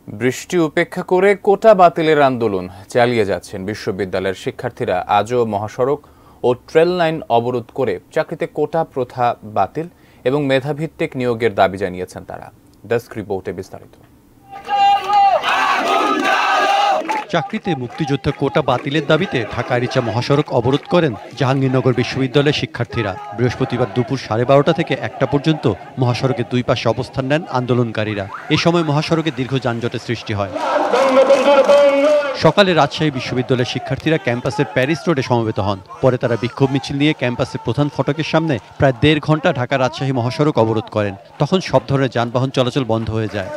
বৃষ্টি উপেক্ষা করে কোটা বাতিলের আন্দোলন চালিয়ে যাচ্ছেন বিশ্ববিদ্যালয়ের শিক্ষার্থীরা। আজও মহাসড়ক ও ট্রেল লাইন অবরোধ করে চাকরিতে কোটা প্রথা বাতিল এবং মেধাভিত্তিক নিয়োগের দাবি জানিয়েছেন তারা। ডেস্ক রিপোর্টে বিস্তারিত। চাকরিতে মুক্তিযোদ্ধা কোটা বাতিলের দাবিতে ঢাকা আরিচা মহাসড়ক অবরোধ করেন জাহাঙ্গীরনগর বিশ্ববিদ্যালয়ের শিক্ষার্থীরা। বৃহস্পতিবার দুপুর 12:30 থেকে 1টা পর্যন্ত মহাসড়কের দুই পাশে অবস্থান নেন আন্দোলনকারীরা। এ সময় মহাসড়কে দীর্ঘ যানজটের সৃষ্টি হয়। সকালে রাজশাহী বিশ্ববিদ্যালয়ের শিক্ষার্থীরা ক্যাম্পাসের প্যারিস রোডে সমবেত হন। পরে তারা বিক্ষোভ মিছিল নিয়ে ক্যাম্পাসের প্রধান ফটকের সামনে প্রায় 1.5 ঘন্টা ঢাকা রাজশাহী মহাসড়ক অবরোধ করেন। তখন সব ধরনের যানবাহন চলাচল বন্ধ হয়ে যায়।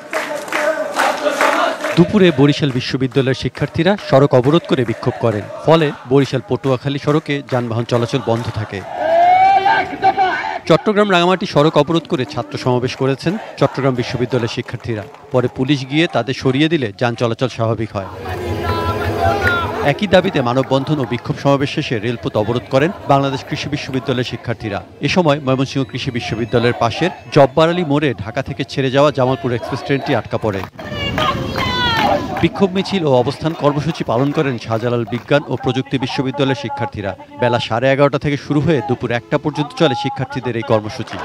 দুপুরে বরিশাল বিশ্ববিদ্যালয়ের শিক্ষার্থীরা সড়ক অবরোধ করে বিক্ষোভ করেন। ফলে বরিশাল পটুয়াখালী সড়কে যানবাহন চলাচল বন্ধ থাকে। চট্টগ্রাম রাঙামাটি সড়ক অবরোধ করে ছাত্র সমাবেশ করেছেন চট্টগ্রাম বিশ্ববিদ্যালয়ের শিক্ষার্থীরা। পরে পুলিশ গিয়ে তাদের সরিয়ে দিলে যান চলাচল স্বাভাবিক হয়। একই দাবিতে মানববন্ধন ও বিক্ষোভ সমাবেশ শেষে রেলপথ অবরোধ করেন বাংলাদেশ কৃষি বিশ্ববিদ্যালয়ের শিক্ষার্থীরা। এ সময় ময়মনসিংহ কৃষি বিশ্ববিদ্যালয়ের পাশের জব্বার আলী মোড়ে ঢাকা থেকে ছেড়ে যাওয়া জামালপুর এক্সপ্রেস ট্রেনটি আটকা পড়ে। বিক্ষোভ মিছিল ও অবস্থান কর্মসূচি পালন করেন শাহজালাল বিজ্ঞান ও প্রযুক্তি বিশ্ববিদ্যালয়ের শিক্ষার্থীরা। বেলা 11:30 থেকে শুরু হয়ে দুপুর 1টা পর্যন্ত চলে শিক্ষার্থীদের এই কর্মসূচি।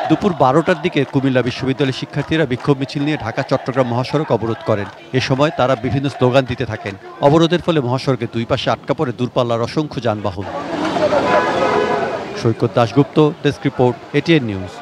দুপুর 12টার দিকে কুমিল্লা বিশ্ববিদ্যালয়ের শিক্ষার্থীরা বিক্ষোভ মিছিল নিয়ে ঢাকা চট্টগ্রাম মহাসড়ক অবরোধ করেন। এ সময় তারা বিভিন্ন স্লোগান দিতে থাকেন। অবরোধের ফলে মহাসড়কের দুই পাশে আটকা পড়ে দূরপাল্লার অসংখ্য যানবাহন। Saikat Dasgupta, desk report, ATN news.